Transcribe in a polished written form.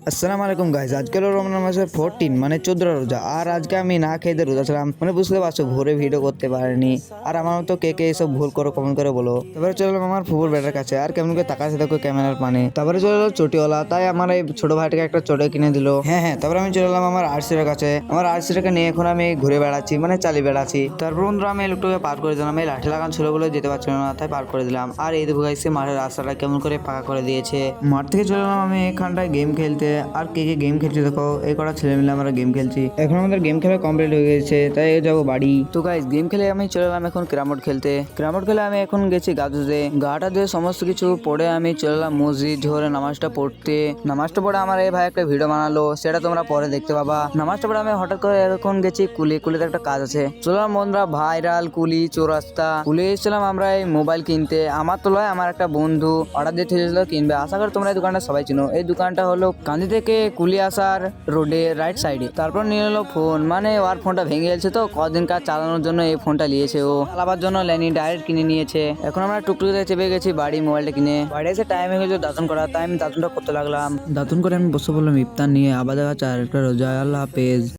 আসসালামু আলাইকুম গাইজ, আজকে হলো রমজান মাসের 14 মানে 14 রোজা। আর আজকে আমি না খেয়ে রোজা ছিলাম, মানে বুঝতে পারছো ভোরে ভিডিও করতে পারিনি। আর আমার মতো কে কে এসব ভুল করো কমেন্ট করে বলো। তারপরে চলে এলাম আমার ফুফুর বেটার কাছে, আর কেমন করে তাকাচ্ছে দেখো ক্যামেরার পানে। তারপরে চলে এলো চটিওয়ালা, তাই আমার এই ছোট ভাইটাকে একটা চটে কিনে দিল। হ্যাঁ, তারপরে আমি চলে এলাম আমার আরসির কাছে। আমার আরসিটাকে নিয়ে এখন আমি ঘুরে বেড়াচ্ছি, মানে চালিয়ে বেড়াচ্ছি। তারপর বন্ধুরা আমি এই লোকটাকে পার করে দিলাম, এই লাঠি লাগান ছিল বলে যেতে পারছিল না, তাই পার করে দিলাম। আর এই দেখো গাইছে মাঠের রাস্তাটা কেমন করে পাকা করে দিয়েছে। মাঠ থেকে চলে এলাম আমি এখানটায় গেম খেলতে। আর কে কে গেম খেলছে দেখো, এই কটা ছেলে মিলে আমরা গেম খেলছি। এখন আমাদের গেম খেলা কমপ্লিট হয়ে গেছে, তাই যাবো বাড়ি। তো গাইস গেম খেলে আমি চলে এলাম এখন ক্রামোড খেলতে। ক্রামোড খেলে আমি এখন গেছি গা ধুতে, গাটা ধুয়ে সমস্ত কিছু পড়ে আমি চলে এলাম মসজিদ ঝোরে নামাজটা পড়তে। নামাজটা পড়ে আমার এই ভাই একটা ভিডিও বানালো, সেটা তোমরা পরে দেখতে পাবা। নামাজটা পড়ে আমি হঠাৎ করে এখন গেছি কুলিতে একটা কাজ আছে। চললাম বন্ধুরা ভাইরাল কুলি চৌরাস্তা কুলি এসেছিলাম আমরা এই মোবাইল কিনতে। আমার তো লয়, আমার একটা বন্ধু অর্ডার দিয়ে থেকেছিল কিনবে। আশা করি তোমরা এই দোকানটা সবাই চিনো। এই দোকানটা হলো কান্দি থেকে কুলি আসার রোডে রাইট সাইডে। তারপর নিয়ে এলো ফোন, মানে ওর ফোনটা ভেঙে গেছে, তো কদিন কাজ চালানোর জন্য এই ফোনটা নিয়েছে ও। চালাবার জন্য লেনি ডাইরেক্ট কিনে নিয়েছে। এখন আমরা টুকটুকিতে চেপে গেছি বাড়ি মোবাইলটা কিনে। বাড়ি এসে টাইম হয়ে গেছে দাতন করা, তাই আমি দাতনটা করতে লাগলাম। দাতন করে আমি বসে বললাম ইফতার নিয়ে। আবার দেখা যাচ্ছে আরেকটা রোজা। আল্লাহ হাফেজ।